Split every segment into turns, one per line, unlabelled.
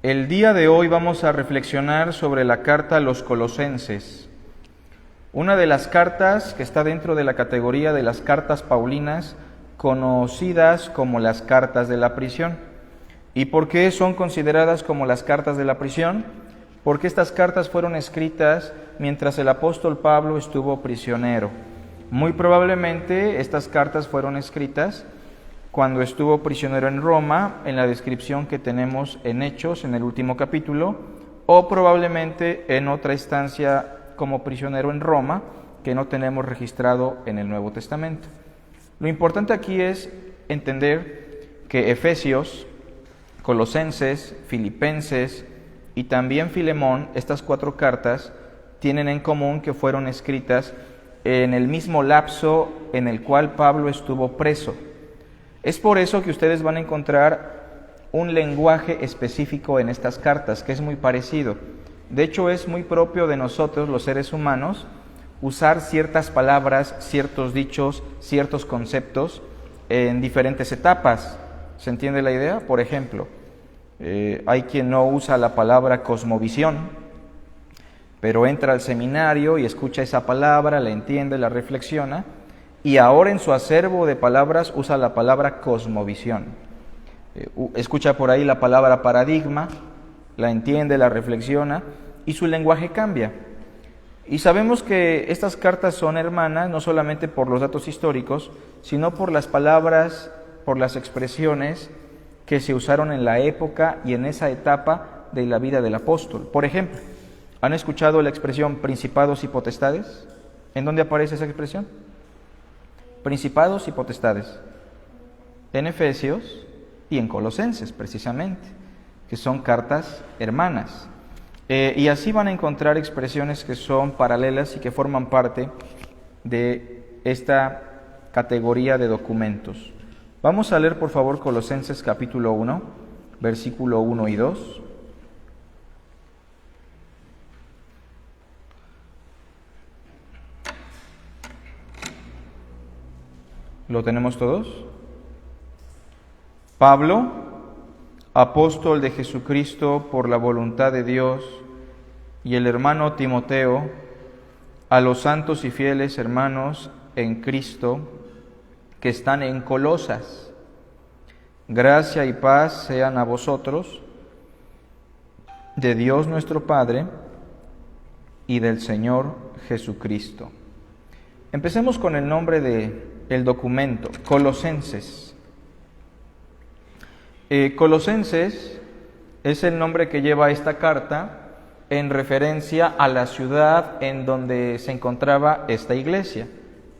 El día de hoy vamos a reflexionar sobre la carta a los Colosenses, una de las cartas que está dentro de la categoría de las cartas paulinas, conocidas como las cartas de la prisión. ¿Y por qué son consideradas como las cartas de la prisión? Porque estas cartas fueron escritas mientras el apóstol Pablo estuvo prisionero. Muy probablemente estas cartas fueron escritas cuando estuvo prisionero en Roma, en la descripción que tenemos en Hechos, en el último capítulo, o probablemente en otra estancia como prisionero en Roma, que no tenemos registrado en el Nuevo Testamento. Lo importante aquí es entender que Efesios, Colosenses, Filipenses y también Filemón, estas 4 cartas, tienen en común que fueron escritas en el mismo lapso en el cual Pablo estuvo preso. Es por eso que ustedes van a encontrar un lenguaje específico en estas cartas, que es muy parecido. De hecho, es muy propio de nosotros, los seres humanos, usar ciertas palabras, ciertos dichos, ciertos conceptos en diferentes etapas. ¿Se entiende la idea? Por ejemplo, hay quien no usa la palabra cosmovisión, pero entra al seminario y escucha esa palabra, la entiende, la reflexiona, y ahora en su acervo de palabras usa la palabra cosmovisión. Escucha por ahí la palabra paradigma, la entiende, la reflexiona, y su lenguaje cambia. Y sabemos que estas cartas son hermanas, no solamente por los datos históricos, sino por las palabras, por las expresiones que se usaron en la época y en esa etapa de la vida del apóstol. Por ejemplo, ¿han escuchado la expresión principados y potestades? ¿En dónde aparece esa expresión? Principados y potestades. En Efesios y en Colosenses, precisamente, que son cartas hermanas. Y así van a encontrar expresiones que son paralelas y que forman parte de esta categoría de documentos. Vamos a leer, por favor, Colosenses capítulo 1, versículo 1 y 2. ¿Lo tenemos todos? Pablo, apóstol de Jesucristo por la voluntad de Dios, y el hermano Timoteo, a los santos y fieles hermanos en Cristo que están en Colosas. Gracia y paz sean a vosotros, de Dios nuestro Padre y del Señor Jesucristo. Empecemos con el nombre del documento, Colosenses. Colosenses es el nombre que lleva esta carta en referencia a la ciudad en donde se encontraba esta iglesia.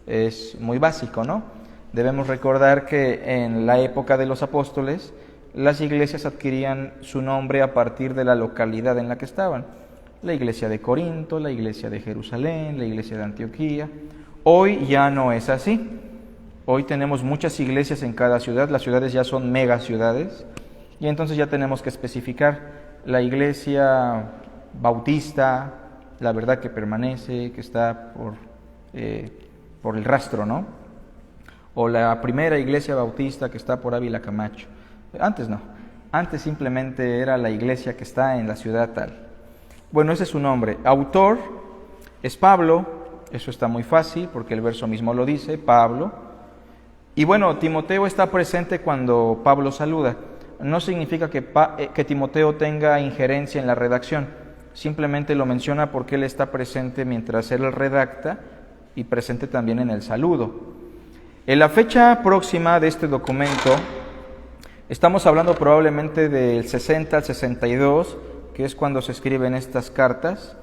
Es muy básico, ¿no? Debemos recordar que en la época de los apóstoles, las iglesias adquirían su nombre a partir de la localidad en la que estaban. La iglesia de Corinto, la iglesia de Jerusalén, la iglesia de Antioquía. Hoy ya no es así. Hoy tenemos muchas iglesias en cada ciudad, las ciudades ya son mega ciudades, y entonces ya tenemos que especificar la iglesia bautista, la verdad que permanece, que está por el rastro, ¿no? O la primera iglesia bautista que está por Ávila Camacho. Antes no, antes simplemente era la iglesia que está en la ciudad tal. Bueno, ese es su nombre. Autor es Pablo, eso está muy fácil porque el verso mismo lo dice, Pablo. Y bueno, Timoteo está presente cuando Pablo saluda. No significa que Timoteo tenga injerencia en la redacción, simplemente lo menciona porque él está presente mientras él redacta y presente también en el saludo. En la fecha próxima de este documento, estamos hablando probablemente del 60 al 62, que es cuando se escriben estas cartas,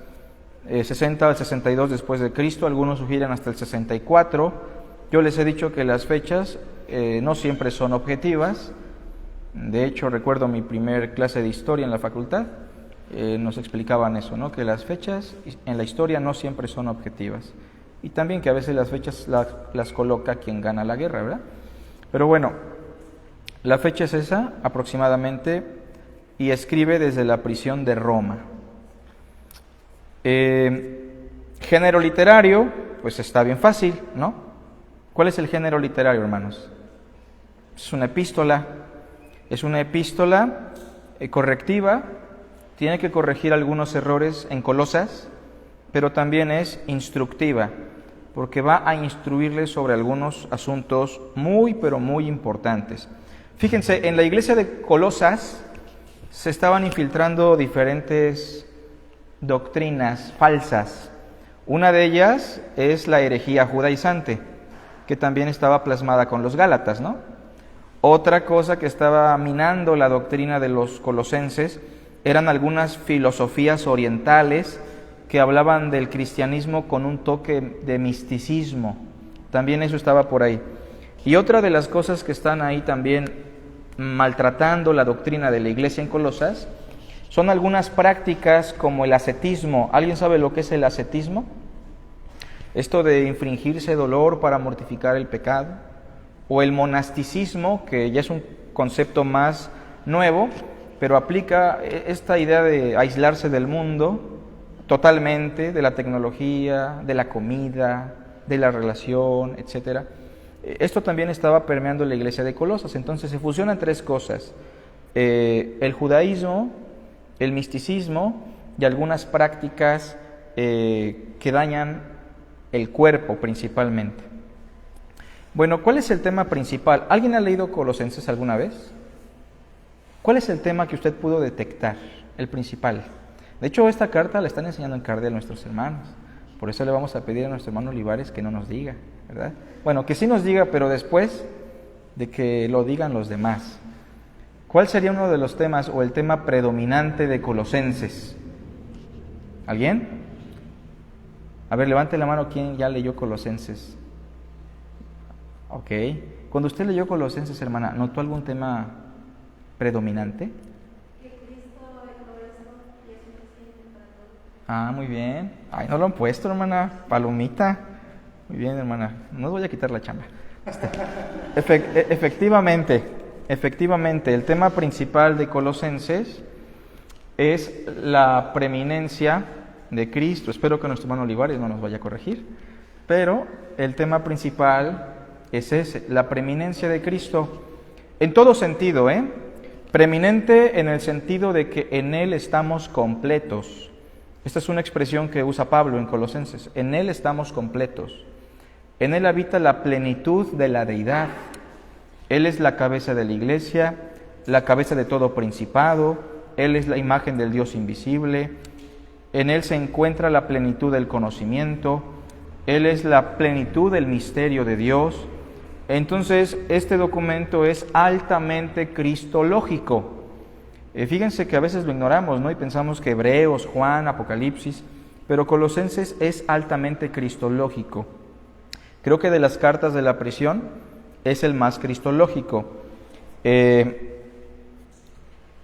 60 al 62 después de Cristo, algunos sugieren hasta el 64. Yo les he dicho que las fechas no siempre son objetivas. De hecho, recuerdo mi primer clase de historia en la facultad, nos explicaban eso, ¿no? Que las fechas en la historia no siempre son objetivas. Y también que a veces las fechas las coloca quien gana la guerra, ¿verdad? Pero bueno, la fecha es esa aproximadamente, y escribe desde la prisión de Roma. Género literario, pues está bien fácil, ¿no? ¿Cuál es el género literario, hermanos? Es una epístola correctiva, tiene que corregir algunos errores en Colosas, pero también es instructiva, porque va a instruirles sobre algunos asuntos muy, pero muy importantes. Fíjense, en la iglesia de Colosas se estaban infiltrando diferentes doctrinas falsas. Una de ellas es la herejía judaizante, que también estaba plasmada con los Gálatas, ¿no? Otra cosa que estaba minando la doctrina de los colosenses eran algunas filosofías orientales que hablaban del cristianismo con un toque de misticismo. También eso estaba por ahí. Y otra de las cosas que están ahí también maltratando la doctrina de la iglesia en Colosas son algunas prácticas como el ascetismo. ¿Alguien sabe lo que es el ascetismo? Esto de infringirse dolor para mortificar el pecado. O el monasticismo, que ya es un concepto más nuevo, pero aplica esta idea de aislarse del mundo totalmente, de la tecnología, de la comida, de la relación, etc. Esto también estaba permeando la iglesia de Colosas. Entonces se fusionan tres cosas: el judaísmo, el misticismo y algunas prácticas que dañan el cuerpo principalmente. Bueno, ¿cuál es el tema principal? ¿Alguien ha leído Colosenses alguna vez? ¿Cuál es el tema que usted pudo detectar? El principal. De hecho, esta carta la están enseñando en Cardel a nuestros hermanos. Por eso le vamos a pedir a nuestro hermano Olivares que no nos diga, ¿verdad? Bueno, que sí nos diga, pero después de que lo digan los demás. ¿Cuál sería uno de los temas o el tema predominante de Colosenses? ¿Alguien? A ver, levante la mano quien ya leyó Colosenses. Ok. Cuando usted leyó Colosenses, hermana, ¿notó algún tema predominante?
Que Cristo logró esto y es suficiente para todo.
Ah, muy bien. Ay, no lo han puesto, hermana. Palomita. Muy bien, hermana. No os voy a quitar la chamba. Efectivamente, el tema principal de Colosenses es la preeminencia de Cristo. Espero que nuestro hermano Olivares no nos vaya a corregir. Pero el tema principal es ese, la preeminencia de Cristo. En todo sentido, preeminente en el sentido de que en Él estamos completos. Esta es una expresión que usa Pablo en Colosenses. En Él estamos completos. En Él habita la plenitud de la deidad. Él es la cabeza de la iglesia, la cabeza de todo principado. Él es la imagen del Dios invisible. En Él se encuentra la plenitud del conocimiento. Él es la plenitud del misterio de Dios. Entonces, este documento es altamente cristológico. Fíjense que a veces lo ignoramos, ¿no? Y pensamos que Hebreos, Juan, Apocalipsis, pero Colosenses es altamente cristológico. Creo que de las cartas de la prisión es el más cristológico.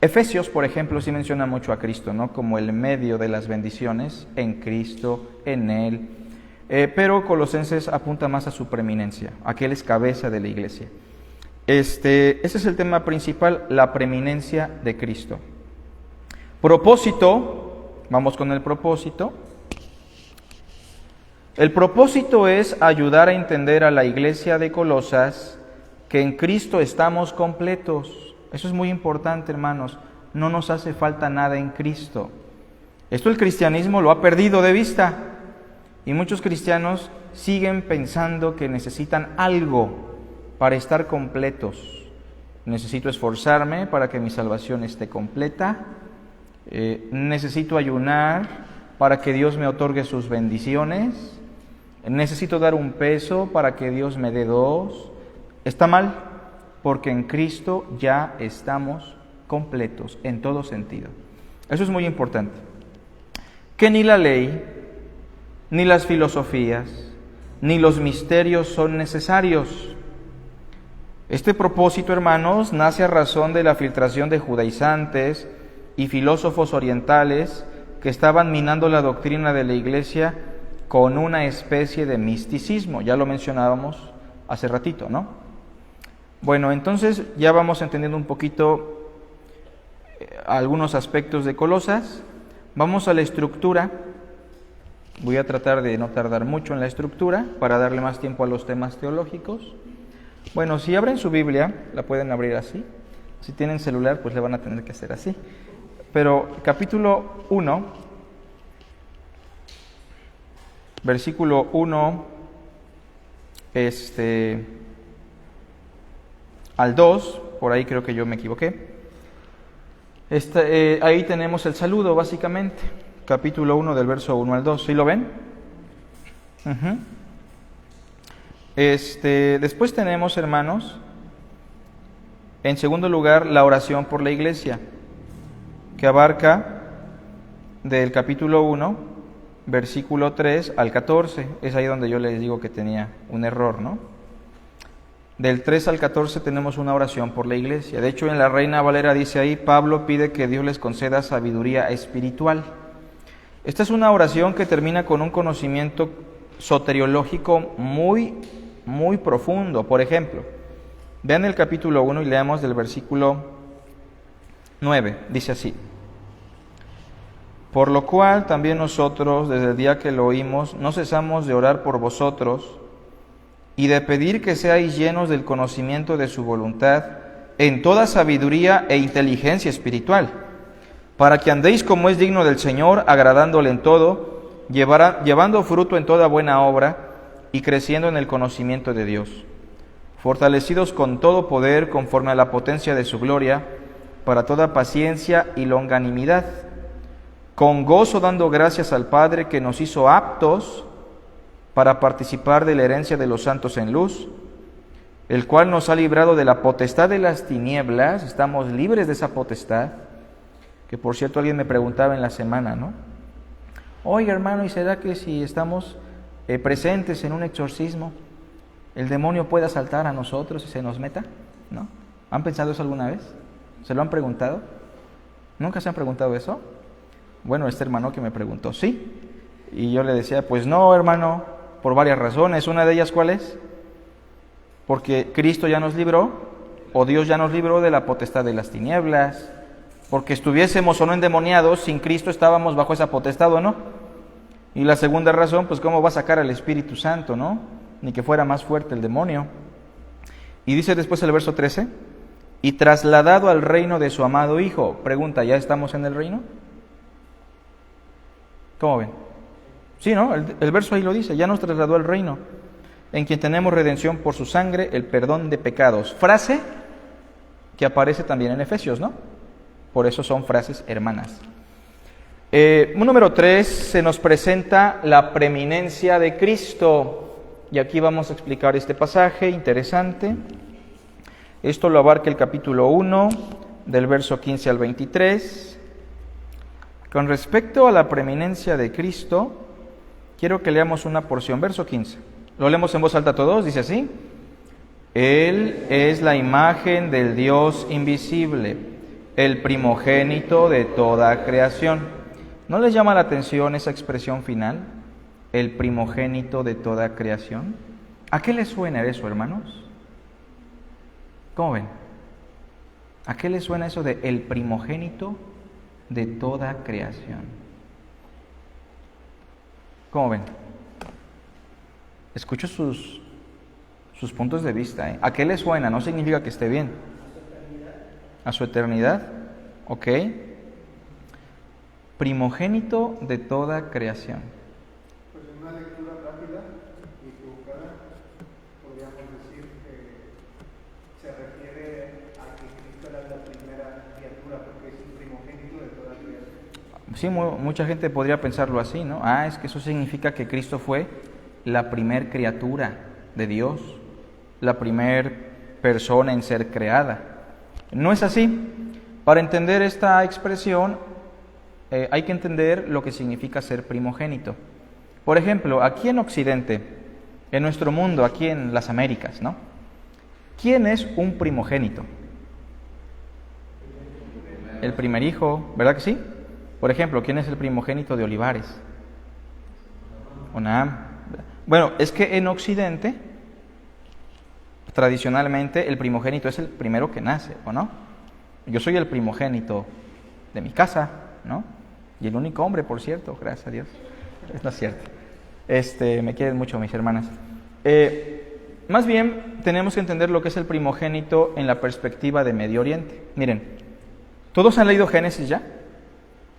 Efesios, por ejemplo, sí menciona mucho a Cristo, ¿no? Como el medio de las bendiciones, en Cristo, en Él. Pero Colosenses apunta más a su preeminencia, a que Él es cabeza de la iglesia. Ese es el tema principal, la preeminencia de Cristo. Propósito, vamos con el propósito. El propósito es ayudar a entender a la iglesia de Colosas que en Cristo estamos completos. Eso es muy importante, hermanos. No nos hace falta nada en Cristo. Esto el cristianismo lo ha perdido de vista. Y muchos cristianos siguen pensando que necesitan algo para estar completos. Necesito esforzarme para que mi salvación esté completa. Necesito ayunar para que Dios me otorgue sus bendiciones. Necesito dar un peso para que Dios me dé dos. Está mal, porque en Cristo ya estamos completos en todo sentido. Eso es muy importante. Que ni la ley, ni las filosofías, ni los misterios son necesarios. Este propósito, hermanos, nace a razón de la filtración de judaizantes y filósofos orientales que estaban minando la doctrina de la iglesia con una especie de misticismo. Ya lo mencionábamos hace ratito, ¿no? Bueno, entonces ya vamos entendiendo un poquito algunos aspectos de Colosas. Vamos a la estructura. Voy a tratar de no tardar mucho en la estructura para darle más tiempo a los temas teológicos. Bueno, si abren su Biblia, la pueden abrir así. Si tienen celular, pues le van a tener que hacer así. pero capítulo 1, versículo 1, al 2, por ahí creo que yo me equivoqué. Ahí tenemos el saludo, básicamente. Capítulo 1, del verso 1 al 2. ¿Sí lo ven? Uh-huh. Después tenemos, hermanos, en segundo lugar, la oración por la iglesia, que abarca del capítulo 1, versículo 3 al 14. Es ahí donde yo les digo que tenía un error, ¿no? Del 3 al 14 tenemos una oración por la iglesia. De hecho, en la Reina Valera dice ahí, Pablo pide que Dios les conceda sabiduría espiritual. Esta es una oración que termina con un conocimiento soteriológico muy, muy profundo. Por ejemplo, vean el capítulo 1 y leamos del versículo 9. Dice así: por lo cual también nosotros, desde el día que lo oímos, no cesamos de orar por vosotros y de pedir que seáis llenos del conocimiento de su voluntad en toda sabiduría e inteligencia espiritual, para que andéis como es digno del Señor, agradándole en todo, llevando fruto en toda buena obra y creciendo en el conocimiento de Dios, fortalecidos con todo poder conforme a la potencia de su gloria, para toda paciencia y longanimidad, con gozo dando gracias al Padre que nos hizo aptos para participar de la herencia de los santos en luz, el cual nos ha librado de la potestad de las tinieblas. Estamos libres de esa potestad, que por cierto alguien me preguntaba en la semana, ¿no? Oiga, hermano, ¿y será que si estamos presentes en un exorcismo, el demonio pueda saltar a nosotros y se nos meta? ¿No? ¿Han pensado eso alguna vez? ¿Se lo han preguntado? ¿Nunca se han preguntado eso? Bueno, este hermano que me preguntó, sí. Y yo le decía, pues no, hermano, por varias razones. Una de ellas, ¿cuál es? Porque Cristo ya nos libró, o Dios ya nos libró de la potestad de las tinieblas. Porque estuviésemos o no endemoniados, sin Cristo estábamos bajo esa potestad, ¿o no? Y la segunda razón, pues ¿cómo va a sacar al Espíritu Santo, no? Ni que fuera más fuerte el demonio. Y dice después el verso 13, y trasladado al reino de su amado Hijo. Pregunta, ¿ya estamos en el reino? ¿Cómo ven? Sí, ¿no? El verso ahí lo dice, ya nos trasladó al reino, en quien tenemos redención por su sangre, el perdón de pecados. Frase que aparece también en Efesios, ¿no? Por eso son frases hermanas. Número 3, se nos presenta la preeminencia de Cristo. Y aquí vamos a explicar este pasaje interesante. Esto lo abarca el capítulo 1, del verso 15 al 23. Con respecto a la preeminencia de Cristo, quiero que leamos una porción, verso 15. Lo leemos en voz alta todos, dice así: Él es la imagen del Dios invisible, el primogénito de toda creación. ¿No les llama la atención esa expresión final? El primogénito de toda creación. ¿A qué les suena eso, hermanos? ¿Cómo ven? ¿A qué les suena eso de el primogénito de toda creación? ¿Cómo ven? Escucho sus puntos de vista, ¿eh? ¿A qué les suena? No significa que esté bien. A su eternidad. Ok. Primogénito de toda creación.
Pues en una lectura rápida y equivocada, podríamos decir que se refiere a que Cristo era la primera criatura, porque es el primogénito de toda creación.
Sí, mucha gente podría pensarlo así, ¿no? Es que eso significa que Cristo fue la primer criatura de Dios, la primer persona en ser creada. No es así. Para entender esta expresión, hay que entender lo que significa ser primogénito. Por ejemplo, aquí en Occidente, en nuestro mundo, aquí en las Américas, ¿no? ¿Quién es un primogénito? El primer hijo, ¿verdad que sí? Por ejemplo, ¿quién es el primogénito de Olivares? Onam. Bueno, es que en Occidente, tradicionalmente, el primogénito es el primero que nace, ¿o no? Yo soy el primogénito de mi casa, ¿no? Y el único hombre, por cierto, gracias a Dios. No es cierto. Me quieren mucho mis hermanas. Más bien, tenemos que entender lo que es el primogénito en la perspectiva de Medio Oriente. Miren, ¿todos han leído Génesis ya?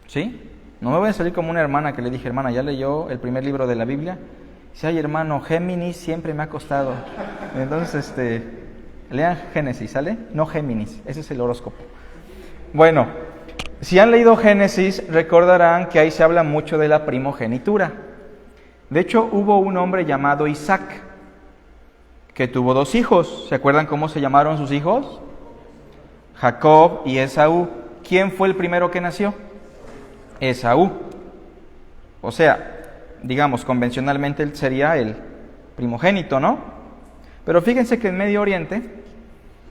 ¿Sí? No me voy a salir como una hermana que le dije, hermana, ¿ya leyó el primer libro de la Biblia? Dice, ay, hermano, Géminis siempre me ha costado. Entonces, lean Génesis, ¿sale? No Géminis, ese es el horóscopo. Bueno, si han leído Génesis, recordarán que ahí se habla mucho de la primogenitura. De hecho, hubo un hombre llamado Isaac, que tuvo 2 hijos. ¿Se acuerdan cómo se llamaron sus hijos? Jacob y Esaú. ¿Quién fue el primero que nació? Esaú. O sea, digamos, convencionalmente él sería el primogénito, ¿no? Pero fíjense que en Medio Oriente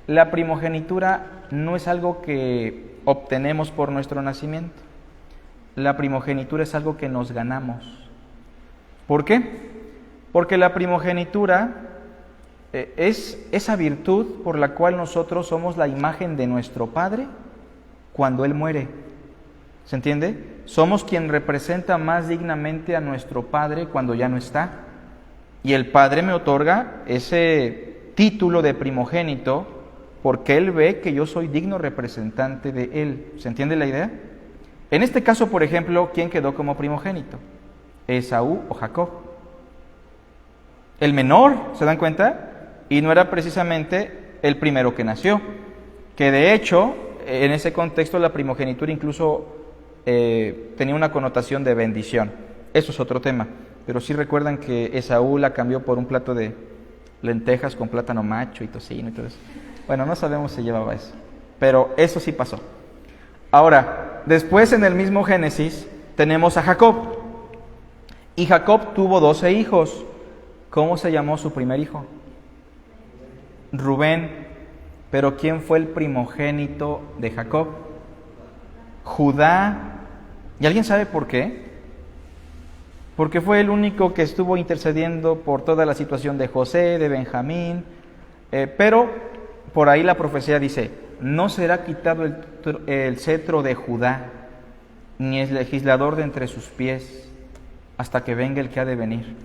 la primogenitura no es algo que obtenemos por nuestro nacimiento. La primogenitura es algo que nos ganamos. ¿Por qué? Porque la primogenitura es esa virtud por la cual nosotros somos la imagen de nuestro Padre cuando Él muere. ¿Se entiende? Somos quien representa más dignamente a nuestro Padre cuando ya no está. Y el Padre me otorga ese título de primogénito porque Él ve que yo soy digno representante de Él. ¿Se entiende la idea? En este caso, por ejemplo, ¿quién quedó como primogénito? ¿Esaú o Jacob? El menor, ¿se dan cuenta? Y no era precisamente el primero que nació. Que de hecho, en ese contexto, la primogenitura incluso tenía una connotación de bendición. Eso es otro tema. Pero sí recuerdan que Esaú la cambió por un plato de lentejas con plátano macho y tocino y todo eso. Bueno, no sabemos si llevaba eso, pero eso sí pasó. Ahora, después en el mismo Génesis tenemos a Jacob. Y Jacob tuvo 12 hijos. ¿Cómo se llamó su primer hijo? Rubén. Pero ¿quién fue el primogénito de Jacob? Judá. ¿Y alguien sabe por qué? Porque fue el único que estuvo intercediendo por toda la situación de José, de Benjamín. Pero por ahí la profecía dice, no será quitado el cetro de Judá, ni el legislador de entre sus pies, hasta que venga el que ha de venir.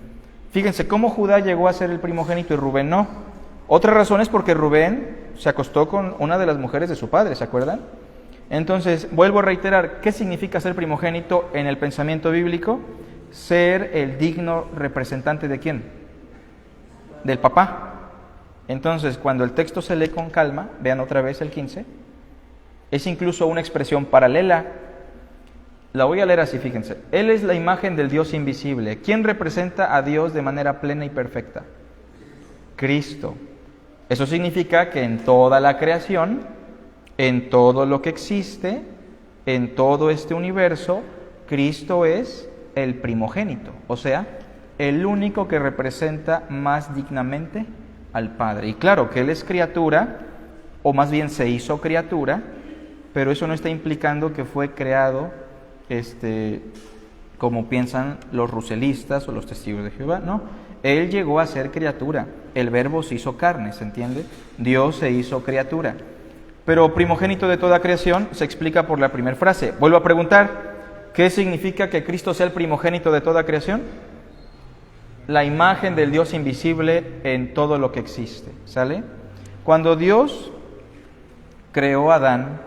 Fíjense cómo Judá llegó a ser el primogénito y Rubén no. Otra razón es porque Rubén se acostó con una de las mujeres de su padre, ¿se acuerdan? Entonces, vuelvo a reiterar, ¿qué significa ser primogénito en el pensamiento bíblico? Ser el digno representante ¿de quién? Del papá. Entonces, cuando el texto se lee con calma, vean otra vez el 15, es incluso una expresión paralela. La voy a leer así, fíjense. Él es la imagen del Dios invisible. ¿Quién representa a Dios de manera plena y perfecta? Cristo. Eso significa que en toda la creación, en todo lo que existe, en todo este universo, Cristo es el primogénito, o sea, el único que representa más dignamente al Padre. Y claro que Él es criatura, o más bien se hizo criatura, pero eso no está implicando que fue creado como piensan los ruselistas o los testigos de Jehová, no. Él llegó a ser criatura, el verbo se hizo carne, ¿se entiende? Dios se hizo criatura. Pero primogénito de toda creación se explica por la primera frase. Vuelvo a preguntar, ¿qué significa que Cristo sea el primogénito de toda creación? La imagen del Dios invisible en todo lo que existe, ¿sale? Cuando Dios creó a Adán,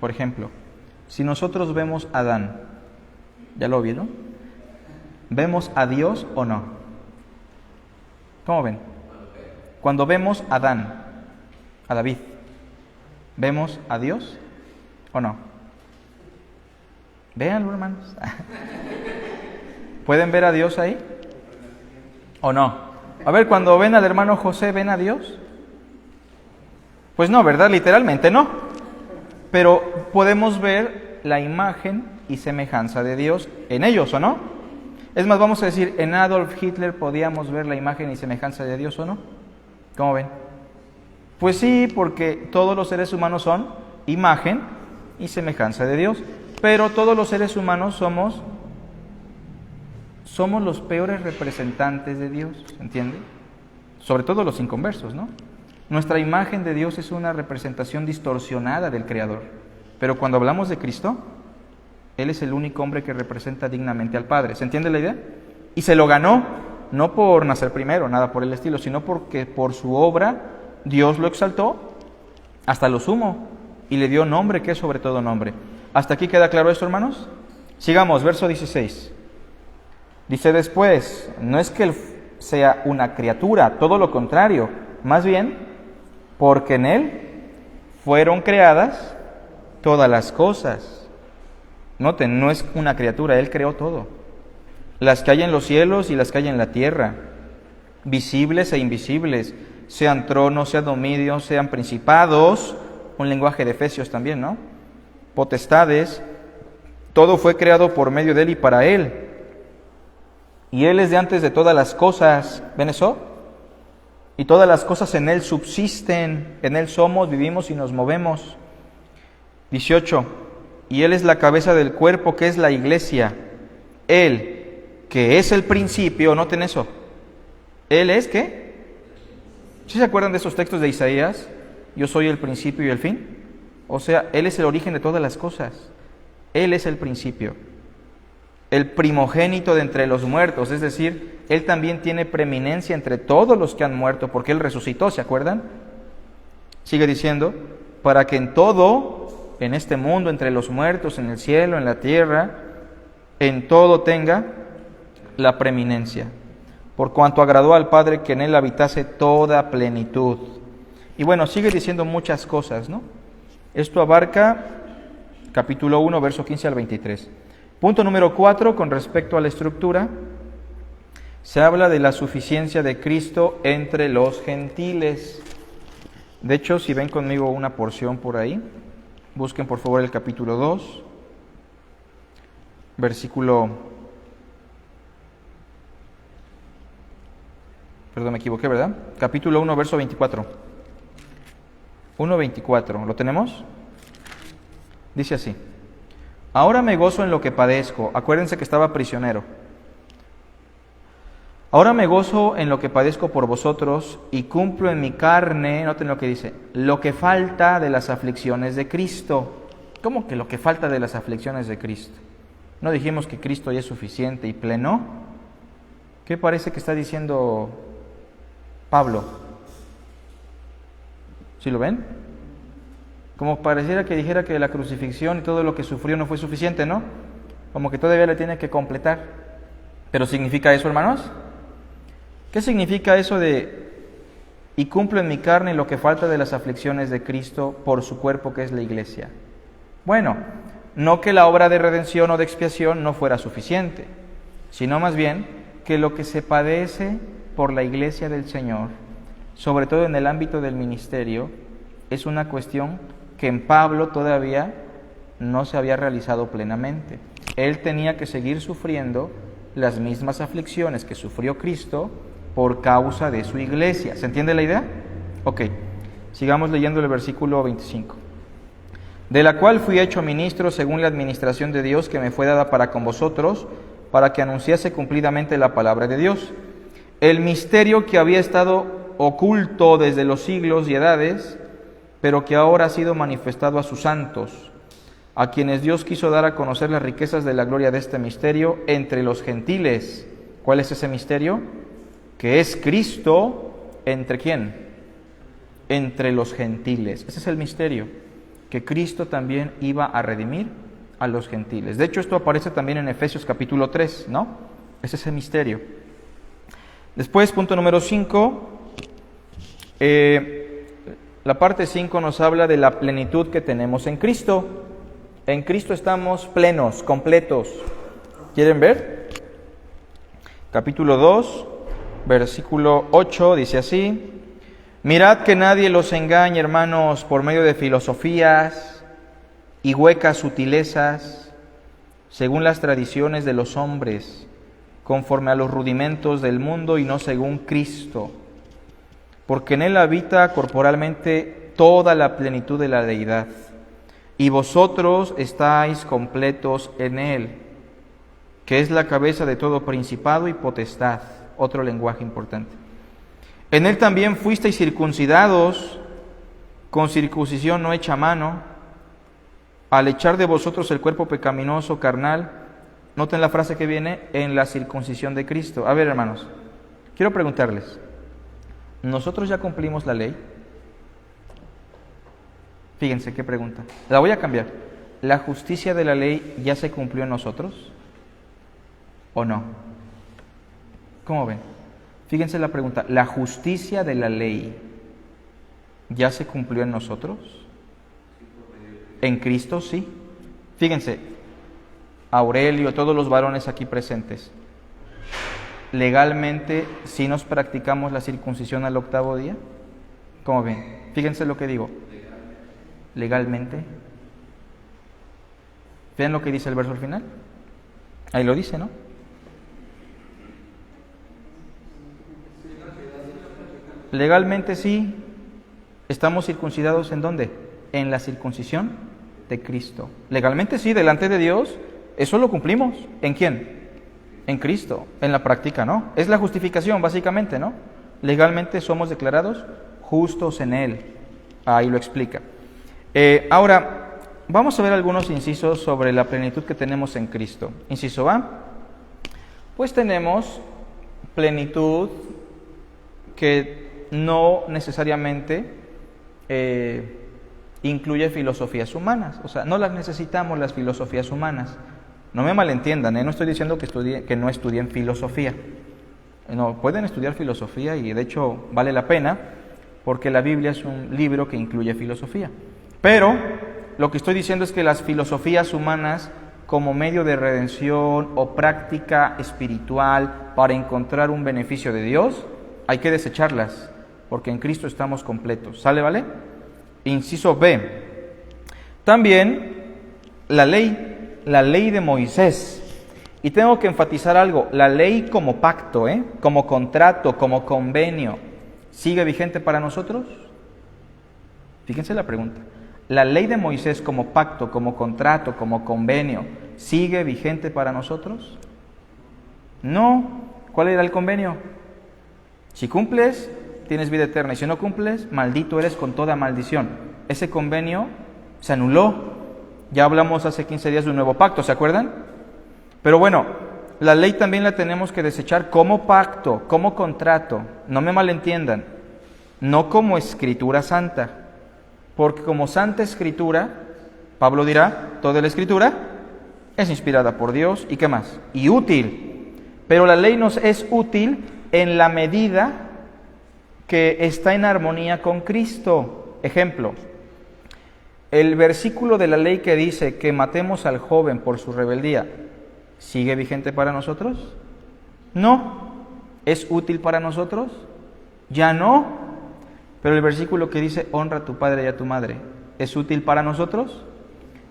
por ejemplo, si nosotros vemos a Adán, ¿ya lo vieron? ¿Vemos a Dios o no? ¿Cómo ven? Cuando vemos a Adán, a David, ¿vemos a Dios o no? Véanlo, hermanos. ¿Pueden ver a Dios ahí? ¿O no? A ver, cuando ven al hermano José, ¿ven a Dios? Pues no, ¿verdad? Literalmente no. Pero podemos ver la imagen y semejanza de Dios en ellos, ¿o no? Es más, vamos a decir, en Adolf Hitler podíamos ver la imagen y semejanza de Dios, ¿o no? ¿Cómo ven? Pues sí, porque todos los seres humanos son imagen y semejanza de Dios. Pero todos los seres humanos somos los peores representantes de Dios, ¿entiende? Sobre todo los inconversos, ¿no? Nuestra imagen de Dios es una representación distorsionada del Creador. Pero cuando hablamos de Cristo, Él es el único hombre que representa dignamente al Padre. ¿Se entiende la idea? Y se lo ganó, no por nacer primero, nada por el estilo, sino porque por su obra Dios lo exaltó hasta lo sumo y le dio nombre que es sobre todo nombre. ¿Hasta aquí queda claro esto, hermanos? Sigamos, verso 16. Dice después, no es que Él sea una criatura, todo lo contrario, más bien, porque en Él fueron creadas todas las cosas. Noten, no es una criatura, Él creó todo. Las que hay en los cielos y las que hay en la tierra, visibles e invisibles, sean tronos, sean dominios, sean principados, un lenguaje de Efesios también, ¿no? Potestades, todo fue creado por medio de Él y para Él. Y Él es de antes de todas las cosas, ¿ven eso? Y todas las cosas en Él subsisten, en Él somos, vivimos y nos movemos. 18. Y Él es la cabeza del cuerpo, que es la iglesia. Él, que es el principio, noten eso. Él es, ¿qué? ¿Sí se acuerdan de esos textos de Isaías? Yo soy el principio y el fin. O sea, Él es el origen de todas las cosas. Él es el principio. El primogénito de entre los muertos, es decir, Él también tiene preeminencia entre todos los que han muerto, porque Él resucitó, ¿se acuerdan? Sigue diciendo, para que en todo, en este mundo, entre los muertos, en el cielo, en la tierra, en todo tenga la preeminencia, por cuanto agradó al Padre que en Él habitase toda plenitud. Y bueno, sigue diciendo muchas cosas, ¿no? Esto abarca capítulo 1, verso 15 al 23. Punto número 4, con respecto a la estructura, se habla de la suficiencia de Cristo entre los gentiles. De hecho, si ven conmigo una porción por ahí, busquen por favor el capítulo 2, versículo... Perdón, me equivoqué, ¿verdad? Capítulo 1, verso 24. 1:24, ¿lo tenemos? Dice así: ahora me gozo en lo que padezco. Acuérdense que estaba prisionero. Ahora me gozo en lo que padezco por vosotros y cumplo en mi carne, noten lo que dice, lo que falta de las aflicciones de Cristo. ¿Cómo que lo que falta de las aflicciones de Cristo? ¿No dijimos que Cristo ya es suficiente y pleno? ¿Qué parece que está diciendo Pablo? ¿Sí lo ven? Como pareciera que dijera que la crucifixión y todo lo que sufrió no fue suficiente, ¿no? Como que todavía le tiene que completar. ¿Pero significa eso, hermanos? ¿Qué significa eso de y cumplo en mi carne lo que falta de las aflicciones de Cristo por su cuerpo que es la iglesia? Bueno, no que la obra de redención o de expiación no fuera suficiente, sino más bien que lo que se padece por la iglesia del Señor, sobre todo en el ámbito del ministerio, es una cuestión que en Pablo todavía no se había realizado plenamente. Él tenía que seguir sufriendo las mismas aflicciones que sufrió Cristo por causa de su iglesia. ¿Se entiende la idea? Ok, sigamos leyendo el versículo 25. De la cual fui hecho ministro según la administración de Dios que me fue dada para con vosotros, para que anunciase cumplidamente la palabra de Dios, el misterio que había estado oculto desde los siglos y edades, pero que ahora ha sido manifestado a sus santos, a quienes Dios quiso dar a conocer las riquezas de la gloria de este misterio entre los gentiles. ¿Cuál es ese misterio? Que es Cristo, ¿entre quién? Entre los gentiles. Ese es el misterio, que Cristo también iba a redimir a los gentiles. De hecho, esto aparece también en Efesios capítulo 3, ¿no? Ese es el misterio. Después, punto número 5, la parte 5 nos habla de la plenitud que tenemos en Cristo. En Cristo estamos plenos, completos. ¿Quieren ver? Capítulo 2, versículo 8, dice así: mirad que nadie los engañe, hermanos, por medio de filosofías y huecas sutilezas, según las tradiciones de los hombres, conforme a los rudimentos del mundo y no según Cristo, porque en Él habita corporalmente toda la plenitud de la deidad, y vosotros estáis completos en Él, que es la cabeza de todo principado y potestad. Otro lenguaje importante. En Él también fuisteis circuncidados con circuncisión no hecha a mano, al echar de vosotros el cuerpo pecaminoso carnal. Noten la frase que viene, en la circuncisión de Cristo. A ver, hermanos, quiero preguntarles, ¿nosotros ya cumplimos la ley? Fíjense qué pregunta. La voy a cambiar. ¿la justicia de la ley ya se cumplió en nosotros o no? ¿Cómo ven? Fíjense la pregunta, ¿la justicia de la ley ya se cumplió en nosotros? En Cristo, sí. Fíjense, Aurelio, todos los varones aquí presentes, legalmente sí nos practicamos la circuncisión al 8º día. ¿Cómo ven? Fíjense lo que digo. Legalmente. Vean lo que dice el verso al final. Ahí lo dice, ¿no? Legalmente sí. ¿Estamos circuncidados en dónde? En la circuncisión de Cristo. Legalmente sí, delante de Dios, eso lo cumplimos. ¿En quién? En Cristo. En la práctica, ¿no? Es la justificación, básicamente, ¿no? Legalmente somos declarados justos en Él. Ahí lo explica. Ahora, vamos a ver algunos incisos sobre la plenitud que tenemos en Cristo. Inciso A, pues tenemos plenitud que no necesariamente incluye filosofías humanas. O sea, no las necesitamos las filosofías humanas. No me malentiendan, no estoy diciendo que no estudien filosofía. No, pueden estudiar filosofía y de hecho vale la pena porque la Biblia es un libro que incluye filosofía. Pero lo que estoy diciendo es que las filosofías humanas como medio de redención o práctica espiritual para encontrar un beneficio de Dios, hay que desecharlas porque en Cristo estamos completos. ¿Sale, vale? Inciso B. También la ley de Moisés. Y tengo que enfatizar algo, la ley como pacto, como contrato, como convenio, ¿sigue vigente para nosotros? Fíjense la pregunta. ¿La ley de Moisés como pacto, como contrato, como convenio, sigue vigente para nosotros? No. ¿Cuál era el convenio? Si cumples, tienes vida eterna, y si no cumples, maldito eres con toda maldición. Ese convenio se anuló. Ya hablamos hace 15 días de un nuevo pacto, ¿se acuerdan? Pero bueno, la ley también la tenemos que desechar como pacto, como contrato. No me malentiendan, no como escritura santa. Porque como santa escritura, Pablo dirá, toda la escritura es inspirada por Dios. ¿Y qué más? Y útil. Pero la ley nos es útil en la medida que está en armonía con Cristo. Ejemplo, el versículo de la ley que dice que matemos al joven por su rebeldía, ¿sigue vigente para nosotros? No. ¿Es útil para nosotros? Ya no. Pero el versículo que dice, honra a tu padre y a tu madre, ¿es útil para nosotros?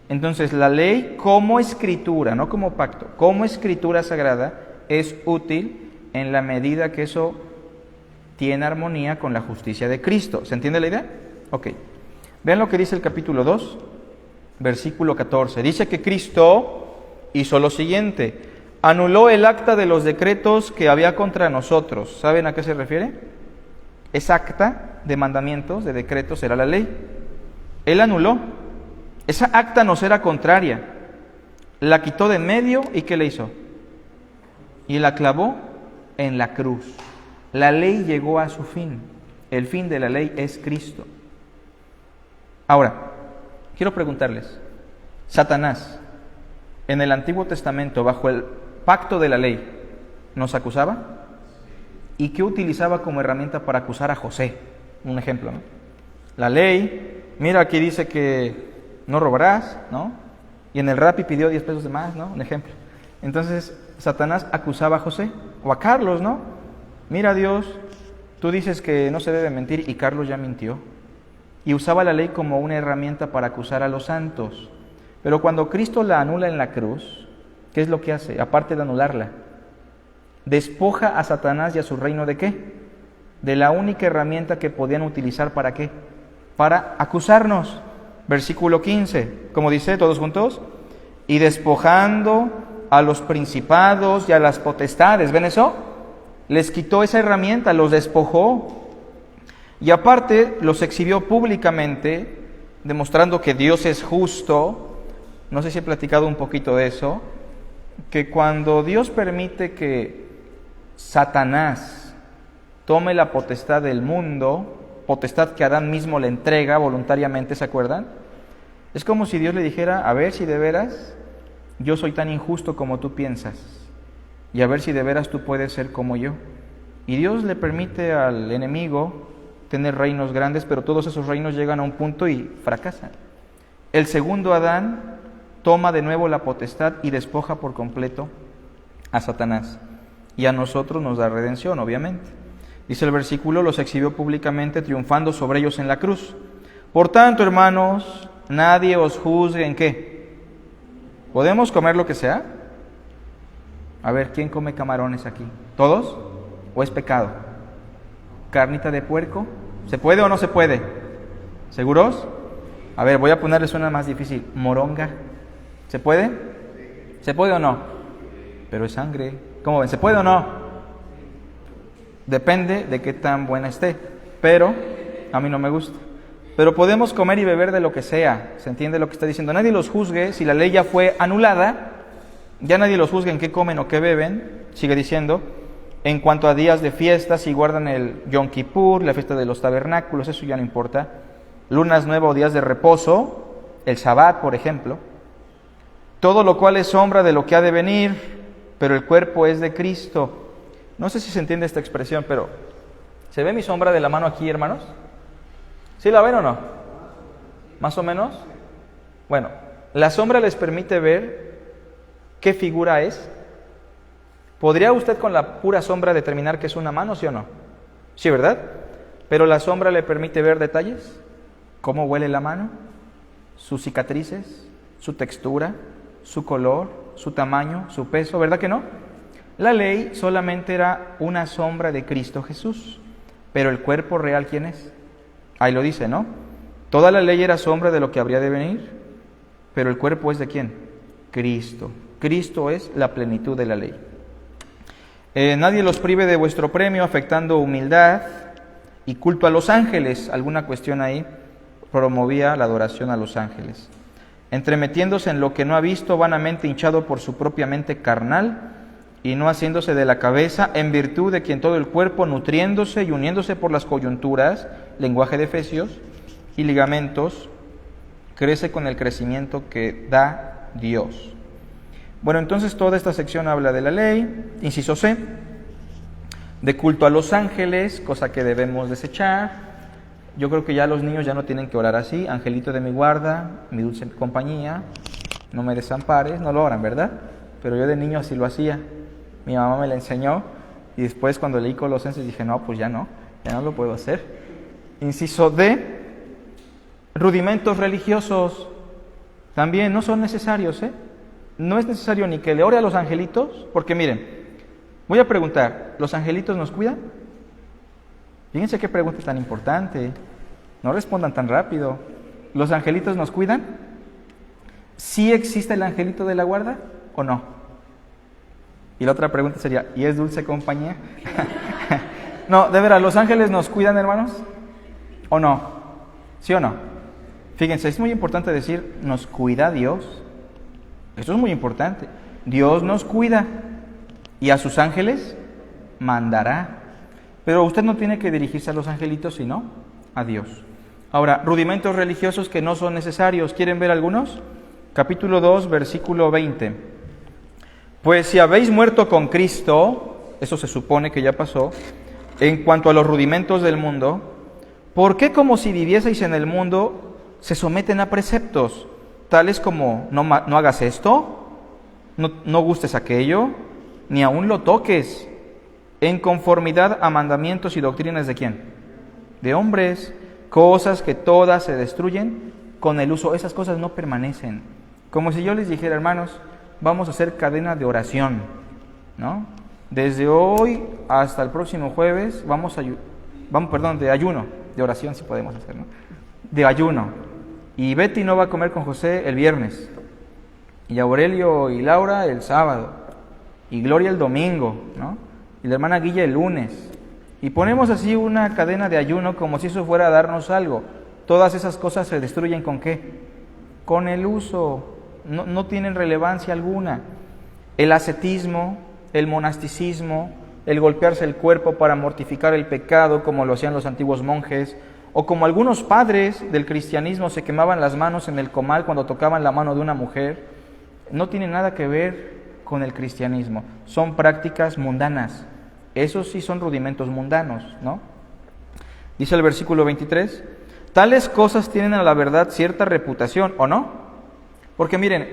Entonces la ley como escritura, no como pacto, como escritura sagrada, es útil en la medida que eso tiene armonía con la justicia de Cristo. ¿Se entiende la idea? Ok. Vean lo que dice el capítulo 2, versículo 14. Dice que Cristo hizo lo siguiente: anuló el acta de los decretos que había contra nosotros. ¿Saben a qué se refiere? Esa acta de mandamientos, de decretos, era la ley. Él anuló. Esa acta nos era contraria. La quitó de en medio y ¿qué le hizo? Y la clavó en la cruz. La ley llegó a su fin. El fin de la ley es Cristo. Ahora, quiero preguntarles, Satanás, en el Antiguo Testamento, bajo el pacto de la ley, ¿nos acusaba? ¿Y qué utilizaba como herramienta para acusar a José? Un ejemplo, ¿no? La ley, mira, aquí dice que no robarás, ¿no? Y en el Rappi pidió 10 pesos de más, ¿no? Un ejemplo. Entonces, Satanás acusaba a José, o a Carlos, ¿no? Mira, Dios, tú dices que no se debe mentir, y Carlos ya mintió. Y usaba la ley como una herramienta para acusar a los santos. Pero cuando Cristo la anula en la cruz, ¿qué es lo que hace? Aparte de anularla, despoja a Satanás y a su reino ¿de qué? De la única herramienta que podían utilizar ¿para qué? Para acusarnos. Versículo 15, como dice, todos juntos, y despojando a los principados y a las potestades, ¿ven eso? Les quitó esa herramienta, los despojó. Y aparte los exhibió públicamente, demostrando que Dios es justo. No sé si he platicado un poquito de eso, que cuando Dios permite que Satanás tome la potestad del mundo, potestad que Adán mismo le entrega voluntariamente, ¿se acuerdan? Es como si Dios le dijera, a ver si de veras yo soy tan injusto como tú piensas, y a ver si de veras tú puedes ser como yo. Y Dios le permite al enemigo tener reinos grandes, pero todos esos reinos llegan a un punto y fracasan. El segundo Adán toma de nuevo la potestad y despoja por completo a Satanás. Y a nosotros nos da redención, obviamente. Dice el versículo, los exhibió públicamente, triunfando sobre ellos en la cruz. Por tanto, hermanos, nadie os juzgue en qué. ¿Podemos comer lo que sea? A ver, ¿quién come camarones aquí? ¿Todos? ¿O es pecado? ¿Carnita de puerco? ¿Se puede o no se puede? ¿Seguros? A ver, voy a ponerles una más difícil. ¿Moronga? ¿Se puede? ¿Se puede o no? Pero es sangre. ¿Cómo ven? ¿Se puede o no? Depende de qué tan buena esté. Pero a mí no me gusta. Pero podemos comer y beber de lo que sea. ¿Se entiende lo que está diciendo? Nadie los juzgue si la ley ya fue anulada. Ya nadie los juzgue en qué comen o qué beben. Sigue diciendo, en cuanto a días de fiesta, si guardan el Yom Kippur, la fiesta de los tabernáculos, eso ya no importa. Lunas nuevas o días de reposo, el Sabbat, por ejemplo. Todo lo cual es sombra de lo que ha de venir, pero el cuerpo es de Cristo. No sé si se entiende esta expresión, pero ¿se ve mi sombra de la mano aquí, hermanos? ¿Sí la ven o no? ¿Más o menos? Bueno, la sombra les permite ver qué figura es. ¿Podría usted con la pura sombra determinar que es una mano, sí o no? Sí, ¿verdad? Pero la sombra le permite ver detalles. ¿Cómo huele la mano? Sus cicatrices, su textura, su color, su tamaño, su peso, ¿verdad que no? La ley solamente era una sombra de Cristo Jesús. Pero el cuerpo real, ¿quién es? Ahí lo dice, ¿no? Toda la ley era sombra de lo que habría de venir, pero el cuerpo es de ¿quién? Cristo. Cristo es la plenitud de la ley. Nadie los prive de vuestro premio, afectando humildad y culto a los ángeles. Alguna cuestión ahí promovía la adoración a los ángeles. Entremetiéndose en lo que no ha visto, vanamente hinchado por su propia mente carnal, y no haciéndose de la cabeza, en virtud de quien todo el cuerpo, nutriéndose y uniéndose por las coyunturas, lenguaje de Efesios, y ligamentos, crece con el crecimiento que da Dios. Bueno, entonces toda esta sección habla de la ley, inciso C, de culto a los ángeles, cosa que debemos desechar. Yo creo que ya los niños ya no tienen que orar así, angelito de mi guarda, mi dulce compañía, no me desampares, no lo oran, ¿verdad? Pero yo de niño así lo hacía, mi mamá me la enseñó, y después cuando leí Colosenses dije, no, pues ya no lo puedo hacer. Inciso D, rudimentos religiosos, también no son necesarios, No es necesario ni que le ore a los angelitos, porque miren, voy a preguntar, ¿los angelitos nos cuidan? Fíjense qué pregunta tan importante, no respondan tan rápido. ¿Los angelitos nos cuidan? ¿Sí existe el angelito de la guarda o no? Y la otra pregunta sería, ¿y es dulce compañía? No, de veras, ¿los ángeles nos cuidan, hermanos? ¿O no? ¿Sí o no? Fíjense, es muy importante decir, ¿nos cuida Dios? Eso es muy importante. Dios nos cuida y a sus ángeles mandará. Pero usted no tiene que dirigirse a los angelitos, sino a Dios. Ahora, rudimentos religiosos que no son necesarios. ¿Quieren ver algunos? Capítulo 2, versículo 20. Pues si habéis muerto con Cristo, eso se supone que ya pasó, en cuanto a los rudimentos del mundo, ¿por qué como si vivieseis en el mundo se someten a preceptos? Tales como, no hagas esto, no gustes aquello, ni aun lo toques, en conformidad a mandamientos y doctrinas ¿de quién? De hombres, cosas que todas se destruyen con el uso. Esas cosas no permanecen. Como si yo les dijera, hermanos, vamos a hacer cadena de oración, ¿no? Desde hoy hasta el próximo jueves de ayuno, de oración si podemos hacer, ¿no? De ayuno. Y Betty no va a comer con José el viernes, y Aurelio y Laura el sábado, y Gloria el domingo, ¿no? Y la hermana Guilla el lunes. Y ponemos así una cadena de ayuno como si eso fuera a darnos algo. Todas esas cosas se destruyen ¿con qué? Con el uso, no tienen relevancia alguna. El ascetismo, el monasticismo, el golpearse el cuerpo para mortificar el pecado como lo hacían los antiguos monjes, O como algunos padres del cristianismo se quemaban las manos en el comal cuando tocaban la mano de una mujer, no tiene nada que ver con el cristianismo. Son prácticas mundanas. Esos sí son rudimentos mundanos, ¿no? Dice el versículo 23, tales cosas tienen a la verdad cierta reputación, ¿o no? Porque miren,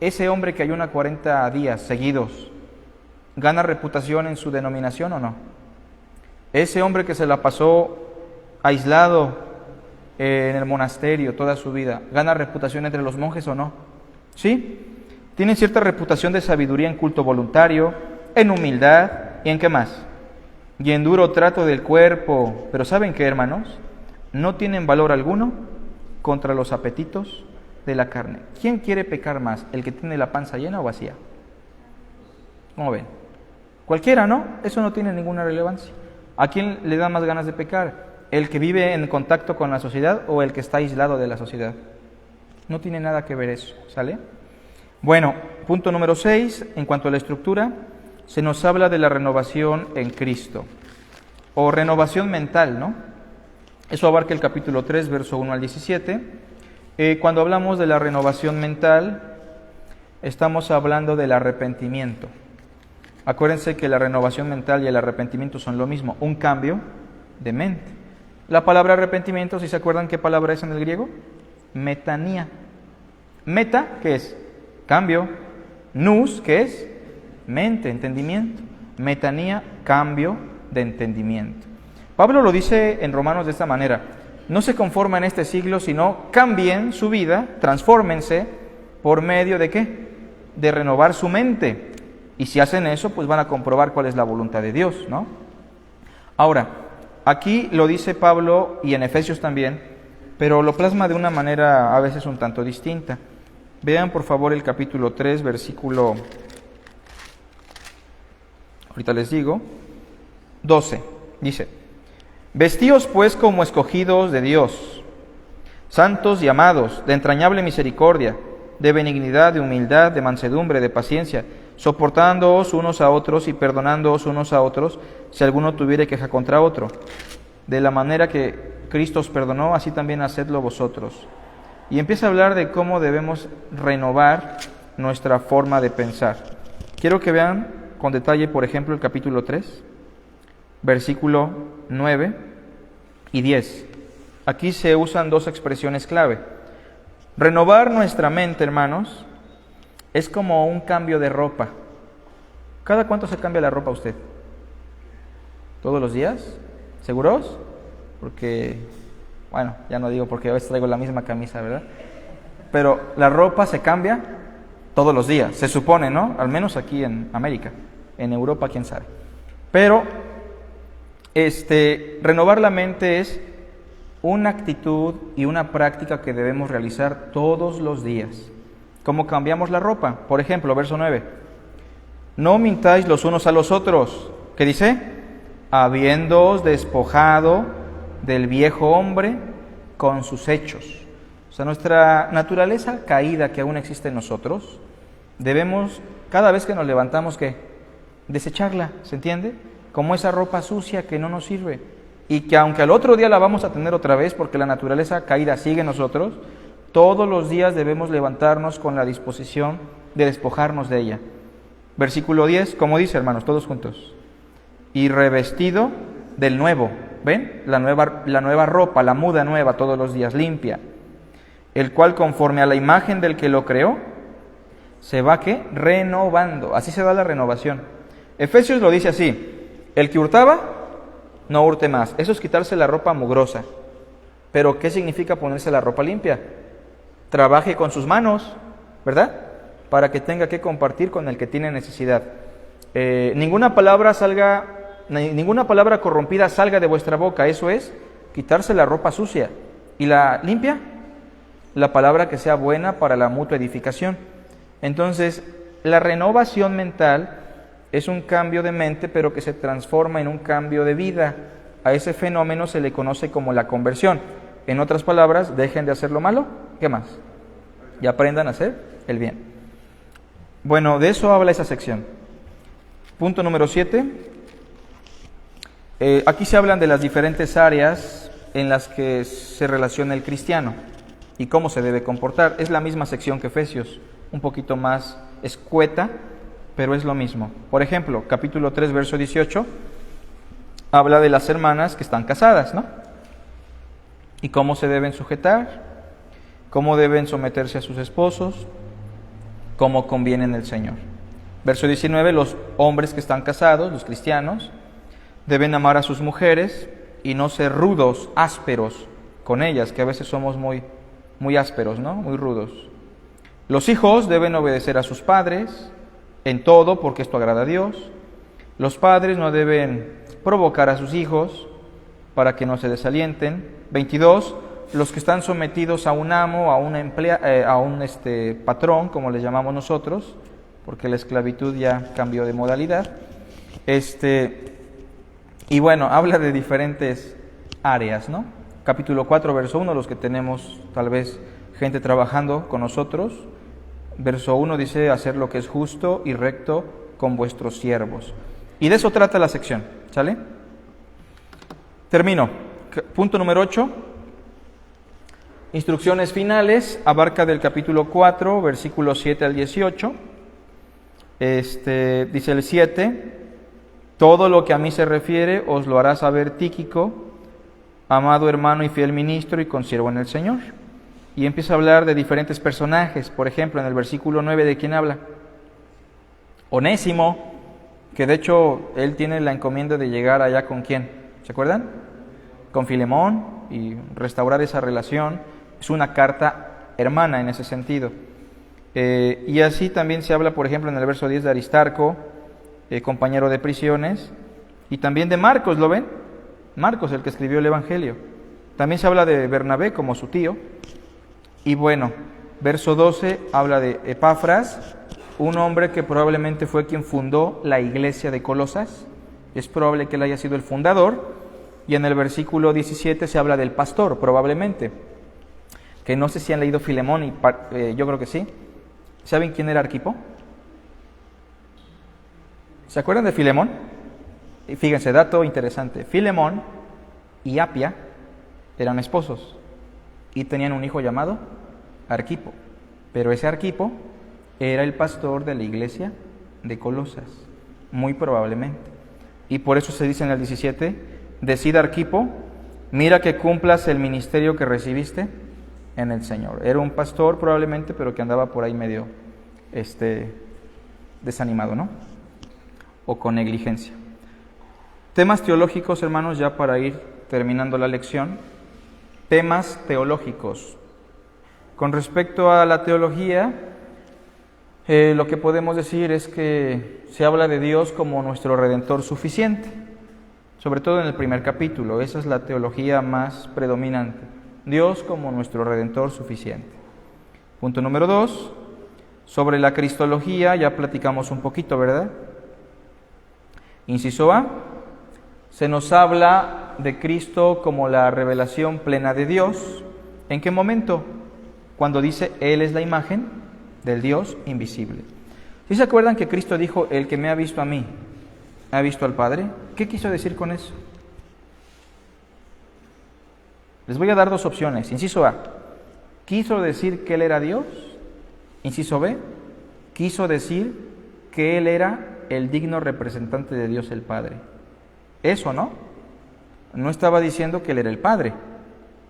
ese hombre que ayuna 40 días seguidos, ¿gana reputación en su denominación o no? Ese hombre que se la pasó aislado en el monasterio toda su vida, ¿gana reputación entre los monjes o no? ¿Sí? Tienen cierta reputación de sabiduría en culto voluntario, en humildad y en ¿qué más? Y en duro trato del cuerpo. Pero ¿saben qué, hermanos? No tienen valor alguno contra los apetitos de la carne. ¿Quién quiere pecar más? ¿El que tiene la panza llena o vacía? ¿Cómo ven? Cualquiera, ¿no? Eso no tiene ninguna relevancia. ¿A quién le da más ganas de pecar? ¿El que vive en contacto con la sociedad o el que está aislado de la sociedad? No tiene nada que ver eso, ¿sale? Bueno, punto número 6, en cuanto a la estructura, se nos habla de la renovación en Cristo, o renovación mental, ¿no? Eso abarca el capítulo 3, verso 1 al 17. Cuando hablamos de la renovación mental, estamos hablando del arrepentimiento. Acuérdense que la renovación mental y el arrepentimiento son lo mismo, un cambio de mente. La palabra arrepentimiento, si se acuerdan qué palabra es en el griego, metanía. Meta, ¿qué es? Cambio. Nous, ¿qué es? Mente, entendimiento. Metanía, cambio de entendimiento. Pablo lo dice en Romanos de esta manera: no se conforman en este siglo, sino cambien su vida, transfórmense por medio de ¿qué? De renovar su mente. Y si hacen eso, pues van a comprobar cuál es la voluntad de Dios, ¿no? Ahora, aquí lo dice Pablo y en Efesios también, pero lo plasma de una manera a veces un tanto distinta. Vean por favor el capítulo 3, versículo, ahorita les digo, 12. Dice: vestíos pues como escogidos de Dios, santos y amados, de entrañable misericordia, de benignidad, de humildad, de mansedumbre, de paciencia, soportándoos unos a otros y perdonándoos unos a otros, si alguno tuviere queja contra otro. De la manera que Cristo os perdonó, así también hacedlo vosotros. Y empieza a hablar de cómo debemos renovar nuestra forma de pensar. Quiero que vean con detalle, por ejemplo, el capítulo 3, versículo 9 y 10. Aquí se usan dos expresiones clave. Renovar nuestra mente, hermanos, es como un cambio de ropa. ¿Cada cuánto se cambia la ropa usted? ¿Todos los días? ¿Seguros? Porque, bueno, ya no digo porque a veces traigo la misma camisa, ¿verdad? Pero la ropa se cambia todos los días, se supone, ¿no? Al menos aquí en América. En Europa, quién sabe. Pero, renovar la mente es una actitud y una práctica que debemos realizar todos los días. ¿Cómo cambiamos la ropa? Por ejemplo, verso 9. No mintáis los unos a los otros. ¿Qué dice? Habiéndoos despojado del viejo hombre con sus hechos. O sea, nuestra naturaleza caída que aún existe en nosotros, debemos, cada vez que nos levantamos, ¿qué? Desecharla, ¿se entiende? Como esa ropa sucia que no nos sirve. Y que aunque al otro día la vamos a tener otra vez, porque la naturaleza caída sigue en nosotros, todos los días debemos levantarnos con la disposición de despojarnos de ella. Versículo 10, como dice, hermanos, todos juntos. Y revestido del nuevo, ¿ven? La nueva ropa, la muda nueva todos los días, limpia. El cual conforme a la imagen del que lo creó, se va, ¿qué? Renovando. Así se da la renovación. Efesios lo dice así: el que hurtaba, no hurte más. Eso es quitarse la ropa mugrosa. Pero ¿qué significa ponerse la ropa limpia? Trabaje con sus manos, ¿verdad? Para que tenga que compartir con el que tiene necesidad. Ninguna palabra corrompida salga de vuestra boca. Eso es quitarse la ropa sucia. ¿Y la limpia? La palabra que sea buena para la mutua edificación. Entonces, la renovación mental es un cambio de mente, pero que se transforma en un cambio de vida. A ese fenómeno se le conoce como la conversión. En otras palabras, dejen de hacer lo malo. ¿Qué más? Y aprendan a hacer el bien. Bueno, de eso habla esa sección. Punto número 7. Aquí se hablan de las diferentes áreas en las que se relaciona el cristiano y cómo se debe comportar. Es la misma sección que Efesios, un poquito más escueta, pero es lo mismo. Por ejemplo, capítulo 3, verso 18, habla de las hermanas que están casadas, ¿no? Y cómo se deben sujetar, cómo deben someterse a sus esposos, cómo conviene en el Señor. Verso 19, los hombres que están casados, los cristianos, deben amar a sus mujeres y no ser rudos, ásperos con ellas, que a veces somos muy ásperos, ¿no? Muy rudos. Los hijos deben obedecer a sus padres en todo, porque esto agrada a Dios. Los padres no deben provocar a sus hijos para que no se desalienten. 22, los que están sometidos a un amo, a un patrón, como les llamamos nosotros, porque la esclavitud ya cambió de modalidad. Y bueno, habla de diferentes áreas, ¿no? Capítulo 4, verso 1, los que tenemos tal vez gente trabajando con nosotros. Verso 1 dice, hacer lo que es justo y recto con vuestros siervos. Y de eso trata la sección, ¿sale? Termino. Punto número 8. Instrucciones finales, abarca del capítulo 4, versículos 7 al 18. Dice el 7, todo lo que a mí se refiere os lo hará saber Tíquico, amado hermano y fiel ministro y consiervo en el Señor. Y empieza a hablar de diferentes personajes. Por ejemplo, en el versículo 9, ¿de quién habla? Onésimo, que de hecho él tiene la encomienda de llegar allá con ¿quién? ¿Se acuerdan? Con Filemón y restaurar esa relación. Es una carta hermana en ese sentido. Y así también se habla, por ejemplo, en el verso 10 de Aristarco, compañero de prisiones, y también de Marcos, ¿lo ven? Marcos, el que escribió el Evangelio. También se habla de Bernabé como su tío. Y bueno, verso 12 habla de Epafras, un hombre que probablemente fue quien fundó la iglesia de Colosas. Es probable que él haya sido el fundador. Y en el versículo 17 se habla del pastor, probablemente. Que no sé si han leído Filemón, y yo creo que sí. ¿Saben quién era Arquipo? ¿Se acuerdan de Filemón? Y fíjense, dato interesante. Filemón y Apia eran esposos y tenían un hijo llamado Arquipo. Pero ese Arquipo era el pastor de la iglesia de Colosas, muy probablemente. Y por eso se dice en el 17, decid Arquipo, mira que cumplas el ministerio que recibiste en el Señor. Era un pastor probablemente, pero que andaba por ahí medio desanimado, ¿no? O con negligencia. Temas teológicos, hermanos, ya para ir terminando la lección. Temas teológicos. Con respecto a la teología, lo que podemos decir es que se habla de Dios como nuestro Redentor suficiente, sobre todo en el primer capítulo. Esa es la teología más predominante. Dios como nuestro Redentor suficiente. Punto número 2, sobre la cristología ya platicamos un poquito, ¿verdad? Inciso A, se nos habla de Cristo como la revelación plena de Dios. ¿En qué momento? Cuando dice, Él es la imagen del Dios invisible. ¿Sí se acuerdan que Cristo dijo, el que me ha visto a mí, ha visto al Padre? ¿Qué quiso decir con eso? Les voy a dar dos opciones. Inciso A, ¿quiso decir que Él era Dios? Inciso B, quiso decir que Él era el digno representante de Dios el Padre. Eso, ¿no? No estaba diciendo que Él era el Padre,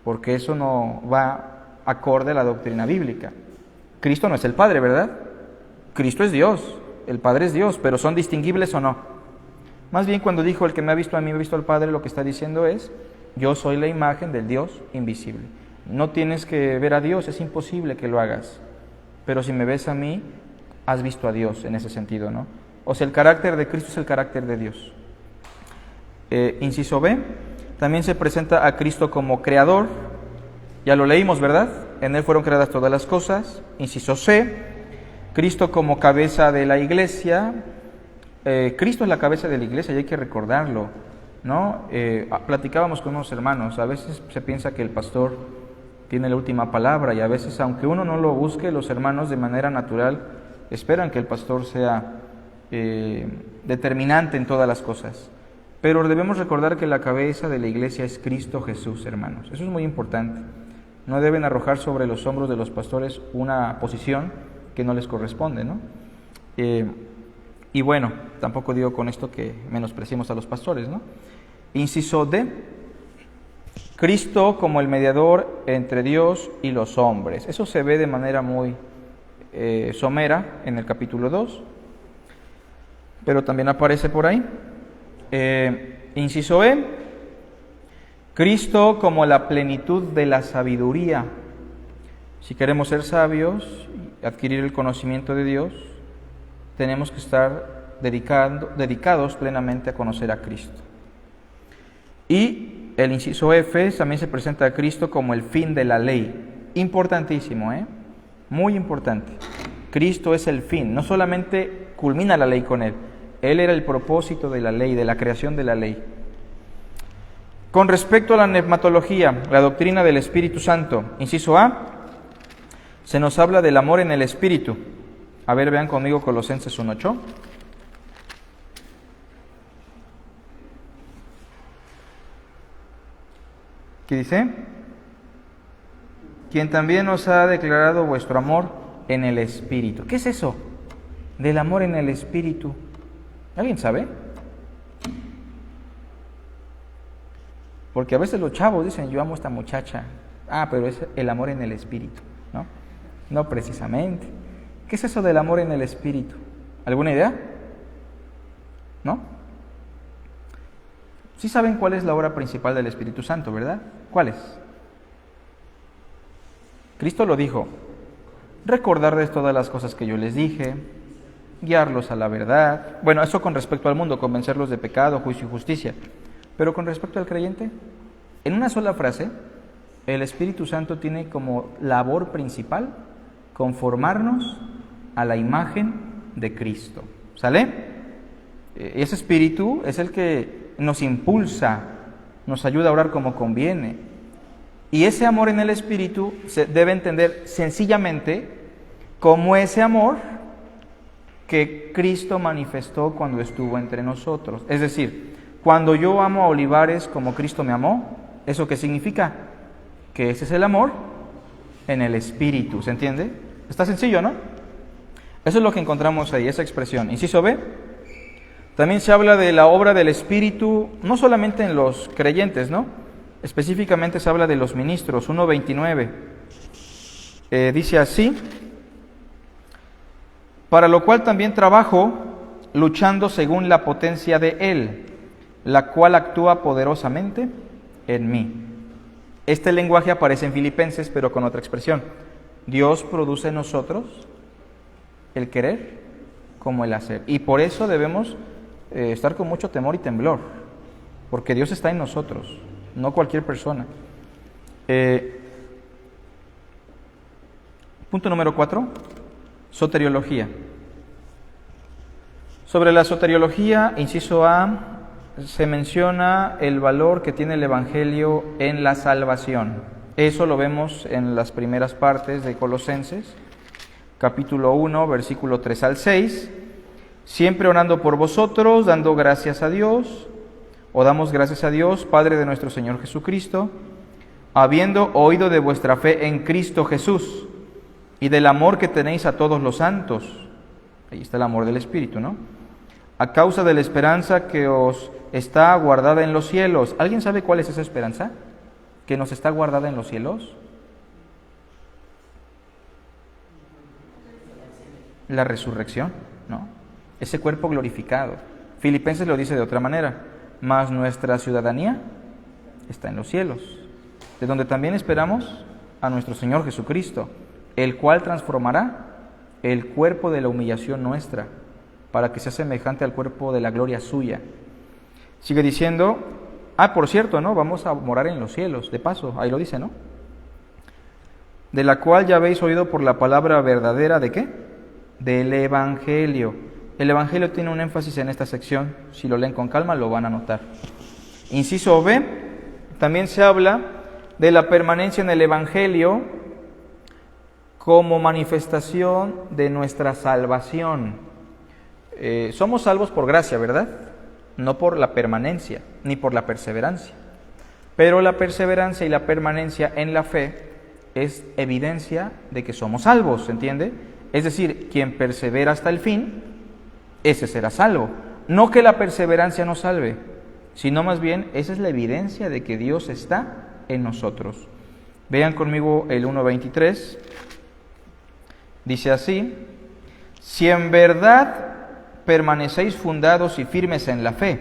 porque eso no va acorde a la doctrina bíblica. Cristo no es el Padre, ¿verdad? Cristo es Dios, el Padre es Dios, pero ¿son distinguibles o no? Más bien cuando dijo, el que me ha visto a mí, me ha visto al Padre, lo que está diciendo es, yo soy la imagen del Dios invisible. No tienes que ver a Dios, es imposible que lo hagas. Pero si me ves a mí, has visto a Dios en ese sentido, ¿no? O sea, el carácter de Cristo es el carácter de Dios. Inciso B, también se presenta a Cristo como creador. Ya lo leímos, ¿verdad? En Él fueron creadas todas las cosas. Inciso C, Cristo como cabeza de la iglesia. Cristo es la cabeza de la iglesia y hay que recordarlo, ¿no? Platicábamos con unos hermanos, a veces se piensa que el pastor tiene la última palabra y a veces, aunque uno no lo busque, los hermanos de manera natural esperan que el pastor sea determinante en todas las cosas. Pero debemos recordar que la cabeza de la iglesia es Cristo Jesús, hermanos. Eso es muy importante. No deben arrojar sobre los hombros de los pastores una posición que no les corresponde, ¿no? Y bueno, tampoco digo con esto que menospreciemos a los pastores, ¿no? Inciso D, Cristo como el mediador entre Dios y los hombres. Eso se ve de manera muy somera en el capítulo 2, pero también aparece por ahí. Inciso E, Cristo como la plenitud de la sabiduría. Si queremos ser sabios y adquirir el conocimiento de Dios, tenemos que estar dedicados plenamente a conocer a Cristo. Y el inciso F también se presenta a Cristo como el fin de la ley. Importantísimo, muy importante. Cristo es el fin, no solamente culmina la ley con Él. Él era el propósito de la ley, de la creación de la ley. Con respecto a la pneumatología, la doctrina del Espíritu Santo, inciso A, se nos habla del amor en el Espíritu. A ver, vean conmigo Colosenses 1:8. ¿Qué dice? Quien también os ha declarado vuestro amor en el Espíritu. ¿Qué es eso? Del amor en el Espíritu. ¿Alguien sabe? Porque a veces los chavos dicen, yo amo a esta muchacha. Ah, pero es el amor en el Espíritu, ¿no? No precisamente. ¿Qué es eso del amor en el Espíritu? ¿Alguna idea? ¿No? Sí saben cuál es la obra principal del Espíritu Santo, ¿verdad? ¿Cuál es? Cristo lo dijo, recordarles todas las cosas que yo les dije, guiarlos a la verdad. Bueno, eso con respecto al mundo, convencerlos de pecado, juicio y justicia. Pero con respecto al creyente, en una sola frase, el Espíritu Santo tiene como labor principal conformarnos a la imagen de Cristo. ¿Sale? Ese Espíritu es el que nos impulsa, nos ayuda a orar como conviene. Y ese amor en el Espíritu se debe entender sencillamente como ese amor que Cristo manifestó cuando estuvo entre nosotros. Es decir, cuando yo amo a Olivares como Cristo me amó, ¿eso qué significa? Que ese es el amor en el Espíritu, ¿se entiende? Está sencillo, ¿no? Eso es lo que encontramos ahí, esa expresión. Inciso B, también se habla de la obra del Espíritu, no solamente en los creyentes, ¿no? Específicamente se habla de los ministros, 1:29. Dice así, para lo cual también trabajo, luchando según la potencia de Él, la cual actúa poderosamente en mí. Este lenguaje aparece en Filipenses, pero con otra expresión. Dios produce en nosotros el querer como el hacer. Y por eso debemos estar con mucho temor y temblor, porque Dios está en nosotros, no cualquier persona. Punto número 4, soteriología. Sobre la soteriología, inciso A, se menciona el valor que tiene el Evangelio en la salvación. Eso lo vemos en las primeras partes de Colosenses, capítulo 1, versículo 3 al 6. Siempre orando por vosotros, dando gracias a Dios, o damos gracias a Dios, Padre de nuestro Señor Jesucristo, habiendo oído de vuestra fe en Cristo Jesús y del amor que tenéis a todos los santos. Ahí está el amor del Espíritu, ¿no? A causa de la esperanza que os está guardada en los cielos. ¿Alguien sabe cuál es esa esperanza que nos está guardada en los cielos? La resurrección, ¿no? Ese cuerpo glorificado. Filipenses lo dice de otra manera, mas nuestra ciudadanía está en los cielos, de donde también esperamos a nuestro Señor Jesucristo, el cual transformará el cuerpo de la humillación nuestra, para que sea semejante al cuerpo de la gloria suya. Sigue diciendo, por cierto, ¿no? Vamos a morar en los cielos, de paso, ahí lo dice, ¿no? De la cual ya habéis oído por la palabra verdadera, ¿de qué? Del Evangelio. El Evangelio tiene un énfasis en esta sección, si lo leen con calma lo van a notar. Inciso B, también se habla de la permanencia en el Evangelio como manifestación de nuestra salvación. Somos salvos por gracia, ¿verdad? no por la permanencia, ni por la perseverancia. Pero la perseverancia y la permanencia en la fe es evidencia de que somos salvos, ¿se entiende? Es decir, quien persevera hasta el fin, ese será salvo. No que la perseverancia nos salve, sino más bien esa es la evidencia de que Dios está en nosotros. Vean conmigo el 1:23. Dice así: si en verdad permanecéis fundados y firmes en la fe,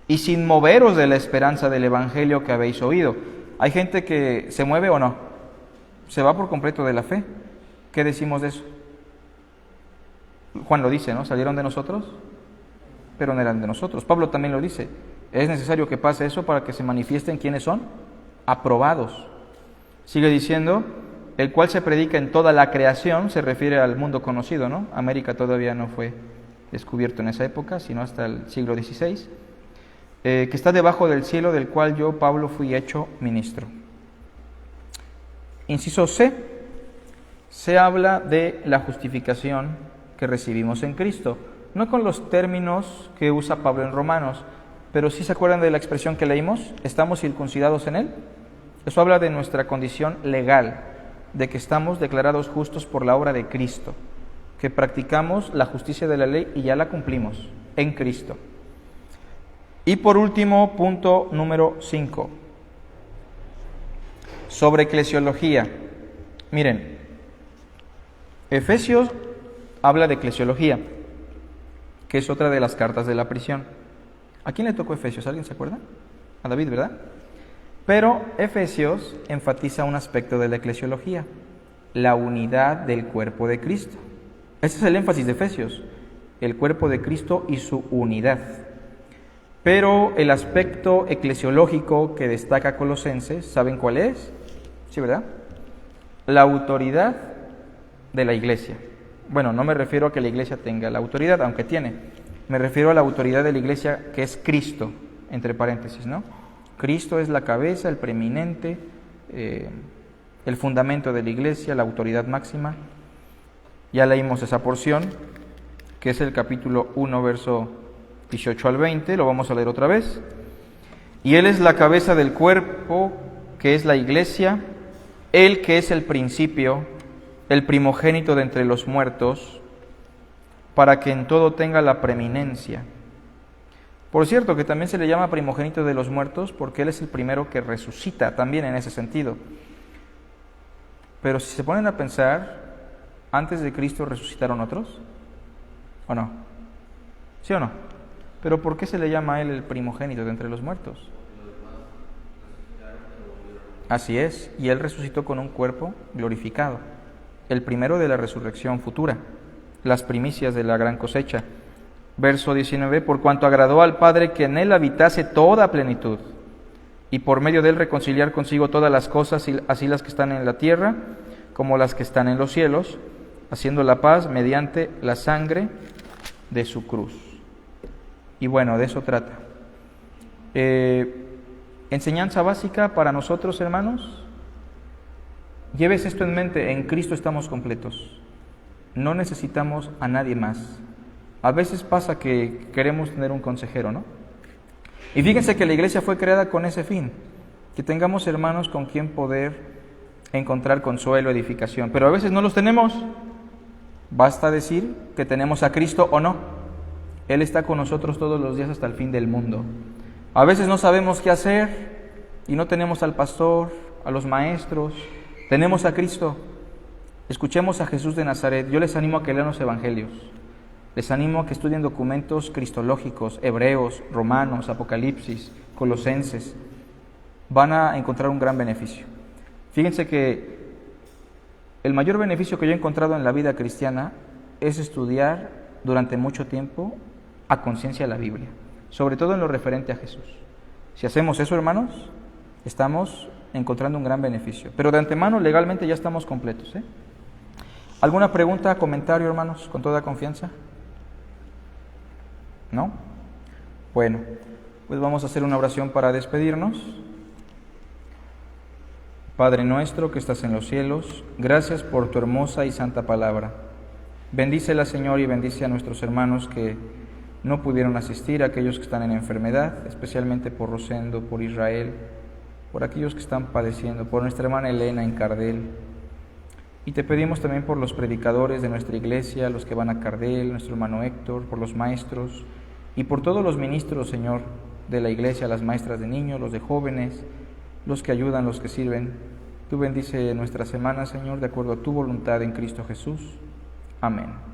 y sin moveros de la esperanza del Evangelio que habéis oído. ¿Hay gente que se mueve o no? Se va por completo de la fe. ¿Qué decimos de eso? Juan lo dice, ¿no? ¿Salieron de nosotros? Pero no eran de nosotros. Pablo también lo dice. Es necesario que pase eso para que se manifiesten quiénes son aprobados. Sigue diciendo, el cual se predica en toda la creación, se refiere al mundo conocido, ¿no? América todavía no fue descubierto en esa época, sino hasta el siglo XVI. Que está debajo del cielo, del cual yo, Pablo, fui hecho ministro. Inciso C. Se habla de la justificación que recibimos en Cristo. No con los términos que usa Pablo en Romanos, pero sí se acuerdan de la expresión que leímos, ¿estamos circuncidados en Él? Eso habla de nuestra condición legal, de que estamos declarados justos por la obra de Cristo, que practicamos la justicia de la ley y ya la cumplimos en Cristo. Y por último, punto número 5, sobre eclesiología. Miren, Efesios habla de eclesiología, que es otra de las cartas de la prisión. ¿A quién le tocó Efesios? ¿Alguien se acuerda? A David, ¿verdad? Pero Efesios enfatiza un aspecto de la eclesiología, la unidad del cuerpo de Cristo. Ese es el énfasis de Efesios, el cuerpo de Cristo y su unidad. Pero el aspecto eclesiológico que destaca Colosenses, ¿saben cuál es? ¿Sí, verdad? La autoridad de la iglesia. Bueno, no me refiero a que la iglesia tenga la autoridad, aunque tiene. Me refiero a la autoridad de la iglesia que es Cristo, entre paréntesis, ¿no? Cristo es la cabeza, el preeminente, el fundamento de la iglesia, la autoridad máxima. Ya leímos esa porción, que es el capítulo 1, verso 18 al 20, lo vamos a leer otra vez. Y Él es la cabeza del cuerpo, que es la iglesia, Él que es el principio, el primogénito de entre los muertos, para que en todo tenga la preeminencia. Por cierto, que también se le llama primogénito de los muertos porque Él es el primero que resucita, también en ese sentido. Pero si se ponen a pensar, ¿antes de Cristo resucitaron otros? ¿O no? ¿Sí o no? ¿Pero por qué se le llama a Él el primogénito de entre los muertos? Así es, y Él resucitó con un cuerpo glorificado, el primero de la resurrección futura, las primicias de la gran cosecha. Verso 19, por cuanto agradó al Padre que en Él habitase toda plenitud, y por medio de Él reconciliar consigo todas las cosas, así las que están en la tierra como las que están en los cielos, haciendo la paz mediante la sangre de su cruz. Y bueno, de eso trata. Enseñanza básica para nosotros, hermanos. Lleves esto en mente, en Cristo estamos completos. No necesitamos a nadie más. A veces pasa que queremos tener un consejero, ¿no? Y fíjense que la iglesia fue creada con ese fin, que tengamos hermanos con quien poder encontrar consuelo, edificación. Pero a veces no los tenemos. Basta decir que tenemos a Cristo o no. Él está con nosotros todos los días hasta el fin del mundo. A veces no sabemos qué hacer y no tenemos al pastor, a los maestros. Tenemos a Cristo. Escuchemos a Jesús de Nazaret. Yo les animo a que lean los evangelios. Les animo a que estudien documentos cristológicos, Hebreos, Romanos, Apocalipsis, Colosenses. Van a encontrar un gran beneficio. Fíjense que el mayor beneficio que yo he encontrado en la vida cristiana es estudiar durante mucho tiempo a conciencia la Biblia, sobre todo en lo referente a Jesús. Si hacemos eso, hermanos, estamos encontrando un gran beneficio. Pero de antemano, legalmente ya estamos completos, ¿eh? ¿Alguna pregunta, comentario, hermanos, con toda confianza? ¿No? Bueno, pues vamos a hacer una oración para despedirnos. Padre nuestro que estás en los cielos, gracias por tu hermosa y santa palabra. Bendícela, Señor, y bendice a nuestros hermanos que no pudieron asistir, aquellos que están en enfermedad, especialmente por Rosendo, por Israel, por aquellos que están padeciendo, por nuestra hermana Elena en Cardel. Y te pedimos también por los predicadores de nuestra iglesia, los que van a Cardel, nuestro hermano Héctor, por los maestros y por todos los ministros, Señor, de la iglesia, las maestras de niños, los de jóvenes, los que ayudan, los que sirven. Tú bendice nuestra semana, Señor, de acuerdo a tu voluntad en Cristo Jesús. Amén.